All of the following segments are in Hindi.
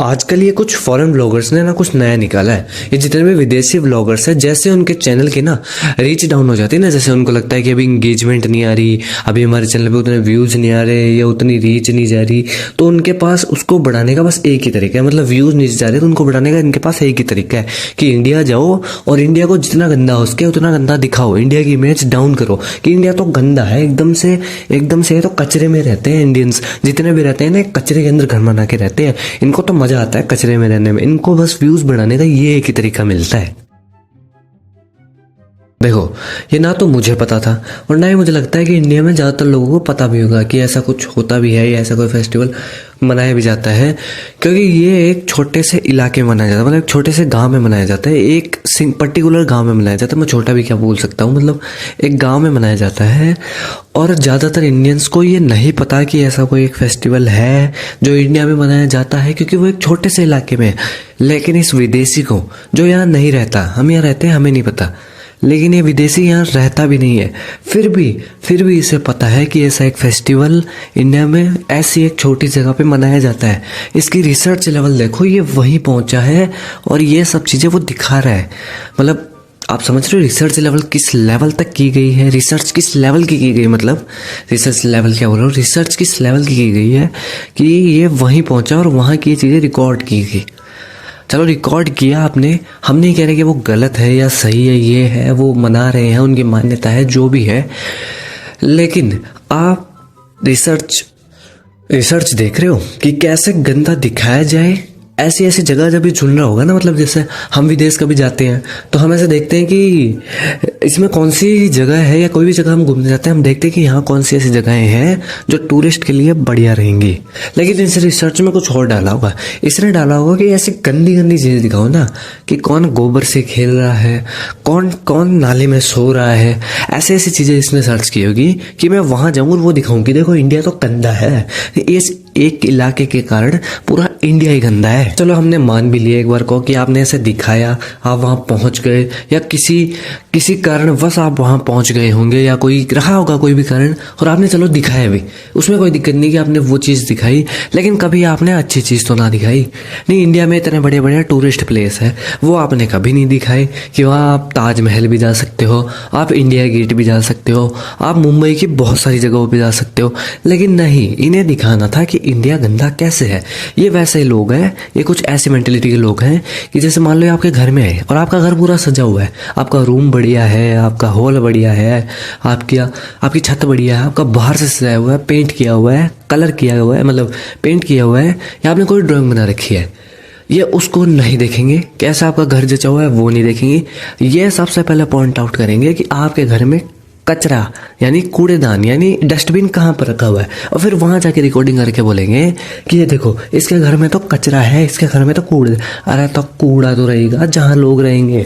आजकल ये कुछ फॉरेन ब्लॉगर्स ने ना कुछ नया निकाला है। ये जितने भी विदेशी ब्लॉगर्स हैं, जैसे उनके चैनल की ना रीच डाउन हो जाती है ना, जैसे उनको लगता है कि अभी इंगेजमेंट नहीं आ रही, अभी हमारे चैनल पे उतने व्यूज़ नहीं आ रहे या उतनी रीच नहीं जा रही, तो उनके पास उसको बढ़ाने का बस एक ही तरीका है। मतलब व्यूज़ नहीं जा रहे तो उनको बढ़ाने का इनके पास एक ही तरीका है कि इंडिया जाओ और इंडिया को जितना गंदा हो सके उतना गंदा दिखाओ, इंडिया की इमेज डाउन करो कि इंडिया तो गंदा है एकदम से ये तो कचरे में रहते हैं। इंडियंस जितने भी रहते हैं ना, कचरे के अंदर घर बना के रहते हैं। इनको तो मजा आता है कचरे में रहने में, इनको बस व्यूज बढ़ाने का ये एक ही तरीका मिलता है। देखो, ये ना तो मुझे पता था और ना ही मुझे लगता है कि इंडिया में ज़्यादातर लोगों को पता भी होगा कि ऐसा कुछ होता भी है या ऐसा कोई फेस्टिवल मनाया भी जाता है, क्योंकि ये एक छोटे से इलाके में मनाया जाता है। मतलब एक छोटे से गांव में मनाया जाता है, एक पर्टिकुलर गांव में मनाया जाता है। मैं छोटा भी क्या बोल सकता हूँ, मतलब एक गांव में मनाया जाता है। और ज़्यादातर इंडियंस को ये नहीं पता कि ऐसा कोई एक फेस्टिवल है जो इंडिया में मनाया जाता है, क्योंकि वो एक छोटे से इलाके में है। लेकिन इस विदेशी को जो यहाँ नहीं रहता, हम यहाँ रहते हैं, हमें नहीं पता, लेकिन ये विदेशी यहाँ रहता भी नहीं है, फिर भी इसे पता है कि ऐसा एक फेस्टिवल इंडिया में ऐसी एक छोटी जगह पे मनाया जाता है। इसकी रिसर्च लेवल देखो, ये वहीं पहुंचा है और ये सब चीज़ें वो दिखा रहा है। मतलब आप समझ रहे हो रिसर्च लेवल किस लेवल तक की गई है, रिसर्च किस लेवल की गई, मतलब रिसर्च लेवल क्या बोल रहा हूँ, रिसर्च किस लेवल की गई है कि ये वहीं पहुंचा और वहाँ की चीज़ें रिकॉर्ड की गई। चलो रिकॉर्ड किया आपने, हम नहीं कह रहे कि वो गलत है या सही है, ये है वो मना रहे हैं, उनकी मान्यता है जो भी है, लेकिन आप रिसर्च देख रहे हो कि कैसे गंदा दिखाया जाए। ऐसी ऐसी जगह जब भी चुन रहा होगा ना, मतलब जैसे हम विदेश कभी जाते हैं तो हम ऐसे देखते हैं कि इसमें कौन सी जगह है, या कोई भी जगह हम घूमने जाते हैं हम देखते हैं कि यहाँ कौन सी ऐसी जगहें हैं जो टूरिस्ट के लिए बढ़िया रहेंगी। लेकिन इस रिसर्च में कुछ और डाला होगा, इसने डाला होगा कि ऐसी गंदी गंदी चीज़ें दिखाओ ना, कि कौन गोबर से खेल रहा है, कौन नाले में सो रहा है, ऐसी ऐसी चीज़ें इसने सर्च की होगी कि मैं वहाँ जाऊँ और वो दिखाऊँ कि देखो इंडिया तो गंदा है, इस एक इलाके के कारण पूरा इंडिया ही गंदा है। चलो हमने मान भी लिया एक बार को कि आपने ऐसे दिखाया, आप वहाँ पहुँच गए, या किसी कारणवश आप वहाँ पहुँच गए होंगे, या कोई रहा होगा कोई भी कारण, और आपने चलो दिखाया भी, उसमें कोई दिक्कत नहीं कि आपने वो चीज़ दिखाई, लेकिन कभी आपने अच्छी चीज़ तो ना दिखाई। नहीं, इंडिया में इतने बड़े बड़े टूरिस्ट प्लेस है, वो आपने कभी नहीं दिखाए कि वहाँ आप ताजमहल भी जा सकते हो, आप इंडिया गेट भी जा सकते हो, आप मुंबई की बहुत सारी जगहों पर जा सकते हो, लेकिन नहीं, इन्हें दिखाना था कि इंडिया गंदा कैसे है। ये वैसे लोग हैं, ये कुछ ऐसी मेंटेलिटी के लोग हैं कि जैसे मान लो आपके घर में आए और आपका घर पूरा सजा हुआ है, आपका रूम बढ़िया है, आपका हॉल बढ़िया है, आपकी छत बढ़िया है, आपका बाहर से सजाया हुआ है, पेंट किया हुआ है, कलर किया हुआ है, मतलब पेंट किया हुआ है, या आपने कोई ड्राइंग बना रखी है, ये उसको नहीं देखेंगे। कैसा आपका घर जचा हुआ है वो नहीं देखेंगे। ये सबसे पहले पॉइंट आउट करेंगे कि आपके घर में कचरा यानी कूड़ेदान यानी डस्टबिन कहाँ पर रखा हुआ है, और फिर वहां जाके रिकॉर्डिंग करके बोलेंगे कि ये देखो इसके घर में तो कचरा है, इसके घर में तो कूड़ा। अरे तो कूड़ा तो रहेगा जहाँ लोग रहेंगे,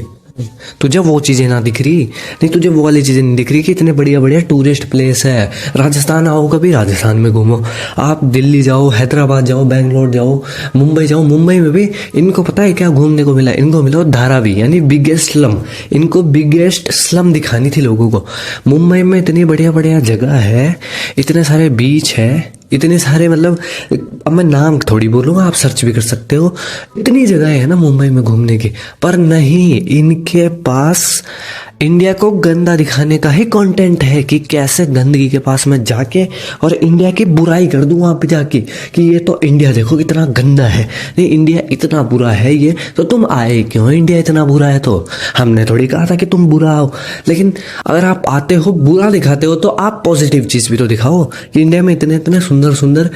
तुझे वो चीज़ें ना दिख रही, नहीं तुझे वो वाली चीज़ें नहीं दिख रही कि इतने बढ़िया बढ़िया टूरिस्ट प्लेस है। राजस्थान आओ, कभी राजस्थान में घूमो, आप दिल्ली जाओ, हैदराबाद जाओ, बेंगलोर जाओ, मुंबई जाओ, मुंबई में भी इनको पता है क्या घूमने को मिला, इनको मिला धारावी यानी बिगेस्ट स्लम। इनको बिगेस्ट स्लम दिखानी थी लोगों को। मुंबई में इतनी बढ़िया बढ़िया जगह है, इतने सारे बीच है, इतने सारे, मतलब अब मैं नाम थोड़ी बोलूँगा, आप सर्च भी कर सकते हो, इतनी जगह है ना मुंबई में घूमने की, पर नहीं, इनके पास इंडिया को गंदा दिखाने का ही कंटेंट है कि कैसे गंदगी के पास मैं जाके और इंडिया की बुराई कर दूं वहाँ पे जाके कि ये तो इंडिया देखो कितना गंदा है, नहीं इंडिया इतना बुरा है, ये तो तुम आए क्यों, इंडिया इतना बुरा है तो हमने थोड़ी कहा था कि तुम बुरा आओ। लेकिन अगर आप आते हो बुरा दिखाते हो तो आप पॉजिटिव चीज़ भी तो दिखाओ कि इंडिया में इतने इतने सुंदर सुंदर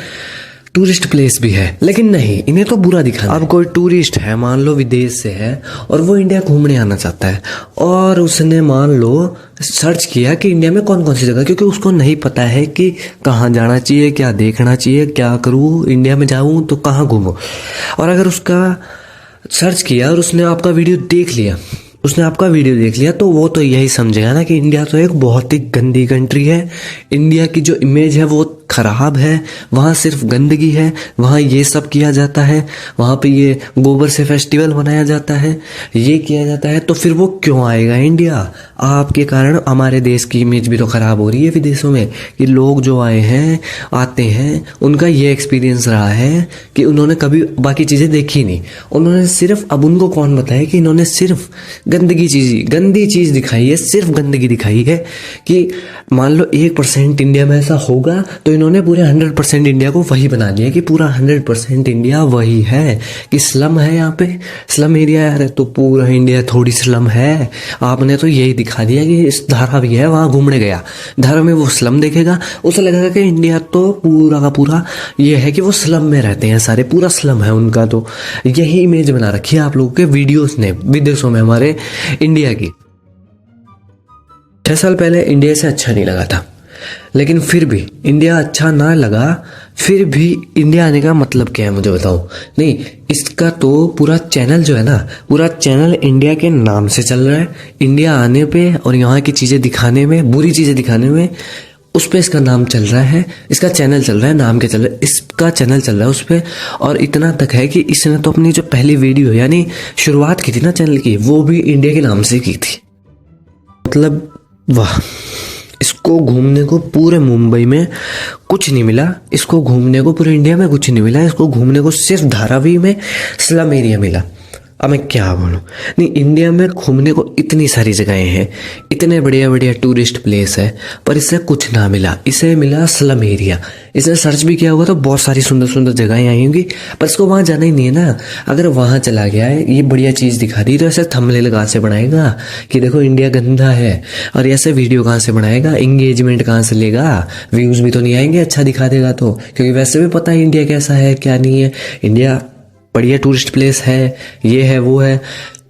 टूरिस्ट प्लेस भी है, लेकिन नहीं, इन्हें तो बुरा दिखाना। अब कोई टूरिस्ट है, मान लो विदेश से है और वो इंडिया घूमने आना चाहता है, और उसने मान लो सर्च किया कि इंडिया में कौन कौन सी जगह, क्योंकि उसको नहीं पता है कि कहाँ जाना चाहिए, क्या देखना चाहिए, क्या करूँ, इंडिया में जाऊँ तो कहाँ घूमूँ। और अगर उसका सर्च किया और उसने आपका वीडियो देख लिया, तो वो तो यही समझेगा ना कि इंडिया तो एक बहुत ही गंदी कंट्री है, इंडिया की जो इमेज है वो खराब है, वहाँ सिर्फ गंदगी है, वहाँ ये सब किया जाता है, वहाँ पे ये गोबर से फेस्टिवल मनाया जाता है, ये किया जाता है, तो फिर वो क्यों आएगा इंडिया? आपके कारण हमारे देश की इमेज भी तो खराब हो रही है विदेशों में कि लोग जो आए हैं आते हैं उनका ये एक्सपीरियंस रहा है कि उन्होंने कभी बाकी चीज़ें देखी नहीं, उन्होंने सिर्फ, अब उनको कौन बताए कि इन्होंने सिर्फ गंदी चीज़ दिखाई है, सिर्फ गंदगी दिखाई है कि मान लो 1% इंडिया में ऐसा होगा तो इन्होंने पूरे 100% इंडिया को वही बना दिया कि पूरा 100% इंडिया वही है कि स्लम है, यहाँ पे स्लम एरिया है। तो पूरा इंडिया थोड़ी स्लम है, आपने तो यही दिखा दिया कि इस धारा भी है, वहाँ घूमने गया, धारा में वो स्लम देखेगा, उसे लगेगा कि इंडिया तो पूरा का पूरा ये है कि वो स्लम में रहते हैं सारे, पूरा स्लम है उनका। तो यही इमेज बना रखी है आप लोगों के वीडियोस ने विदेशों में हमारे इंडिया की। 6 साल पहले इंडिया से अच्छा नहीं लगा था, लेकिन फिर भी इंडिया अच्छा ना लगा, फिर भी इंडिया आने का मतलब क्या है मुझे बताओ? नहीं, इसका तो पूरा चैनल जो है ना, पूरा चैनल इंडिया के नाम से चल रहा है। इंडिया आने पे और यहाँ की चीज़ें दिखाने में, बुरी चीज़ें दिखाने में, उस पर इसका नाम चल रहा है, इसका चैनल चल रहा है, नाम के चल रहा है, इसका चैनल चल रहा है उस पर। और इतना तक है कि इसने तो अपनी जो पहली वीडियो यानी शुरुआत की थी ना चैनल की, वो भी इंडिया के नाम से की थी। मतलब वाह, इसको घूमने को पूरे मुंबई में कुछ नहीं मिला, इसको घूमने को पूरे इंडिया में कुछ नहीं मिला, इसको घूमने को सिर्फ धारावी में स्लम एरिया मिला। अब मैं क्या बोलूँ? नहीं, इंडिया में घूमने को इतनी सारी जगहें हैं, इतने बढ़िया बढ़िया टूरिस्ट प्लेस है, पर इससे कुछ ना मिला, इसे मिला स्लम एरिया। इसने सर्च भी किया हुआ तो बहुत सारी सुंदर सुंदर जगहें आई होंगी, पर इसको वहाँ जाना ही नहीं है ना। अगर वहाँ चला गया है, ये बढ़िया चीज़ दिखा दी, तो ऐसे थंबनेल कहाँ से बनाएगा कि देखो इंडिया गंदा है, और ऐसे वीडियो कहाँ से बनाएगा, इंगेजमेंट कहाँ से लेगा, व्यूज़ भी तो नहीं आएंगे अच्छा दिखा देगा तो, क्योंकि वैसे भी पता है इंडिया कैसा है क्या नहीं है। इंडिया बढ़िया टूरिस्ट प्लेस है, ये है वो है,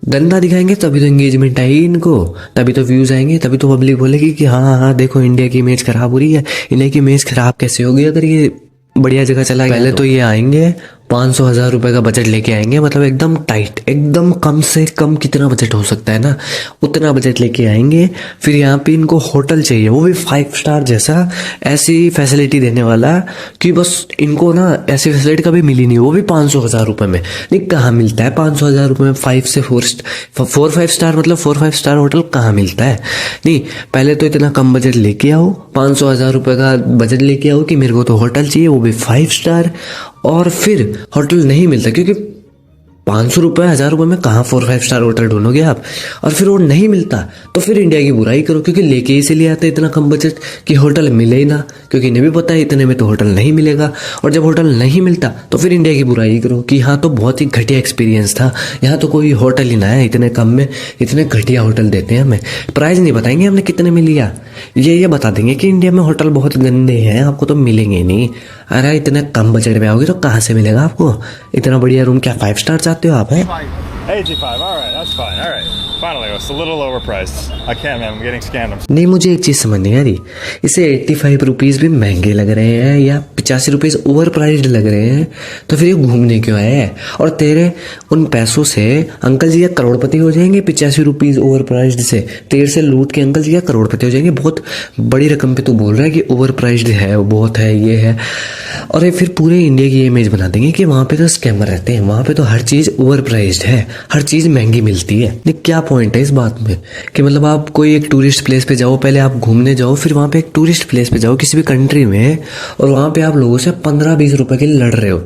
गंदा दिखाएंगे तभी तो एंगेजमेंट आएगी इनको, तभी तो व्यूज आएंगे, तभी तो पब्लिक बोलेगी कि हाँ हाँ देखो इंडिया की इमेज खराब हो रही है। इंडिया की इमेज खराब कैसे होगी अगर ये बढ़िया जगह चला गया? पहले तो ये आएंगे 500,000 रुपए का बजट लेके आएंगे, मतलब एकदम टाइट, एकदम कम से कम कितना बजट हो सकता है ना, उतना बजट लेके आएंगे। फिर यहाँ पे इनको होटल चाहिए, वो भी 5 स्टार जैसा, ऐसी फैसिलिटी देने वाला कि बस इनको ना ऐसी फैसिलिटी कभी मिली नहीं, वो भी 500,000 रुपए में। नहीं, कहाँ मिलता है 500,000 रुपए में 5 से 4-5 स्टार, मतलब 4-5 स्टार होटल कहाँ मिलता है? नहीं, पहले तो इतना कम बजट लेके आओ, 500,000 रुपए का बजट लेके आओ कि मेरे को तो होटल चाहिए, वो भी 5 स्टार। और फिर होटल नहीं मिलता, क्योंकि 500 रुपये 1000 रुपये में कहाँ 4-5 स्टार होटल ढूंढोगे आप, और फिर वो नहीं मिलता तो फिर इंडिया की बुराई करो, क्योंकि लेके इसीलिए आते इतना कम बजट कि होटल मिले ही ना, क्योंकि इन्हें भी पता है इतने में तो होटल नहीं मिलेगा। और जब होटल नहीं मिलता तो फिर इंडिया की बुराई करो कि हाँ तो बहुत ही घटिया एक्सपीरियंस था, यहाँ तो कोई होटल ही ना है, इतने कम में इतने घटिया होटल देते हैं हमें। प्राइस नहीं बताएंगे हमने कितने में लिया, ये बता देंगे कि इंडिया में होटल बहुत गंदे हैं, आपको तो मिलेंगे नहीं। अरे इतने कम बजट में आओगे तो कहाँ से मिलेगा आपको इतना बढ़िया रूम? क्या 5 स्टार चाहते हो आप? है 85, all right, that's fine, all right. Finally, it's a little overpriced. I can't, man, I'm getting scammed. नहीं, मुझे एक चीज़ समझ नहीं आ रही, इसे 85 रुपीज़ भी महंगे लग रहे हैं या 85 रुपीज़ ओवर प्राइज्ड लग रहे हैं, तो फिर ये घूमने क्यों आए हैं? और तेरे उन पैसों से अंकल जी या करोड़पति हो जाएंगे 85 रुपीज़ ओवर प्राइज्ड से, तेरे से लूट के अंकल जी या करोड़पति हो जाएंगे। बहुत बड़ी रकम पे तू बोल रहा है कि ओवर प्राइज्ड है, बहुत है, ये है, और ये फिर पूरे इंडिया की इमेज बना देंगे कि वहाँ पे तो स्कैमर रहते हैं, वहाँ पे तो हर चीज़ ओवर प्राइज्ड है, हर चीज़ महंगी मिलती है। नहीं, क्या पॉइंट है इस बात में कि मतलब आप कोई एक टूरिस्ट प्लेस पे जाओ, पहले आप घूमने जाओ, फिर वहाँ पे एक टूरिस्ट प्लेस पे जाओ किसी भी कंट्री में, और वहाँ पे आप लोगों से 15-20 रुपए के लिए लड़ रहे हो,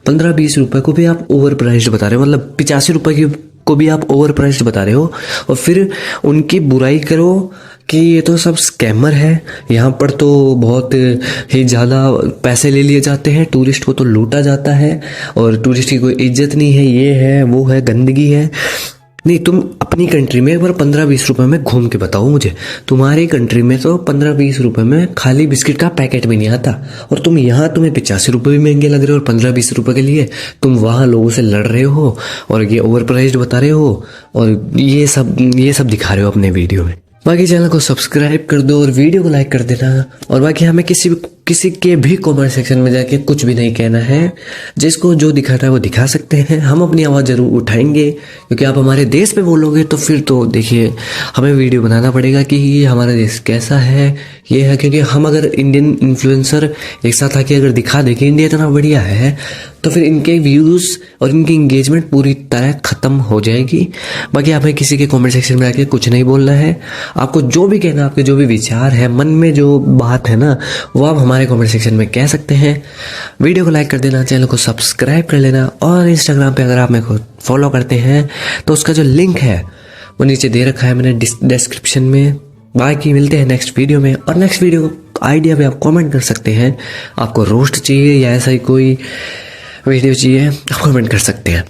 15-20 रुपए को भी आप ओवर प्राइज्ड बता रहे हो, मतलब 85 रुपए की को भी आप ओवर प्राइज्ड बता रहे हो, और फिर उनकी बुराई करो कि ये तो सब स्कैमर है, यहाँ पर तो बहुत ही ज़्यादा पैसे ले लिए जाते हैं, टूरिस्ट को तो लूटा जाता है और टूरिस्ट की कोई इज्जत नहीं है, ये है वो है, गंदगी है। नहीं, तुम अपनी कंट्री में एक बार 15-20 रुपए में घूम के बताओ मुझे, तुम्हारी कंट्री में तो 15-20 रुपए में खाली बिस्किट का पैकेट भी नहीं आता, और तुम यहाँ तुम्हें 85 रुपये भी महंगे लग रहे हो, और 15-20 रुपए के लिए तुम वहाँ लोगों से लड़ रहे हो और ये ओवर प्राइज्ड बता रहे हो, और ये सब दिखा रहे हो अपने वीडियो में। बाकी चैनल को सब्सक्राइब कर दो और वीडियो को लाइक कर देना, और बाकी हमें किसी के भी कमेंट सेक्शन में जाके कुछ भी नहीं कहना है। जिसको जो दिखाना है वो दिखा सकते हैं, हम अपनी आवाज़ ज़रूर उठाएंगे, क्योंकि आप हमारे देश पे बोलोगे तो फिर तो देखिए हमें वीडियो बनाना पड़ेगा कि ये हमारा देश कैसा है, ये है। क्योंकि हम अगर इंडियन इन्फ्लुएंसर एक साथ आके अगर दिखा दें कि इंडिया इतना बढ़िया है, तो फिर इनके व्यूज़ और इनकी इंगेजमेंट पूरी तरह ख़त्म हो जाएगी। बाकी हमें किसी के कमेंट सेक्शन में आके कुछ नहीं बोलना है। आपको जो भी कहना, आपके जो भी विचार है, मन में जो बात है ना, वो आप हमारे कमेंट सेक्शन में कह सकते हैं। वीडियो को लाइक कर देना, चैनल को सब्सक्राइब कर लेना, और इंस्टाग्राम पे अगर आप मेरे को फॉलो करते हैं तो उसका जो लिंक है वो नीचे दे रखा है मैंने डिस्क्रिप्शन में। बाकी मिलते हैं नेक्स्ट वीडियो में, और नेक्स्ट वीडियो आइडिया पे आप कमेंट कर सकते हैं। आपको रोस्ट चाहिए या ऐसा ही कोई वीडियो चाहिए, आप कमेंट कर सकते हैं।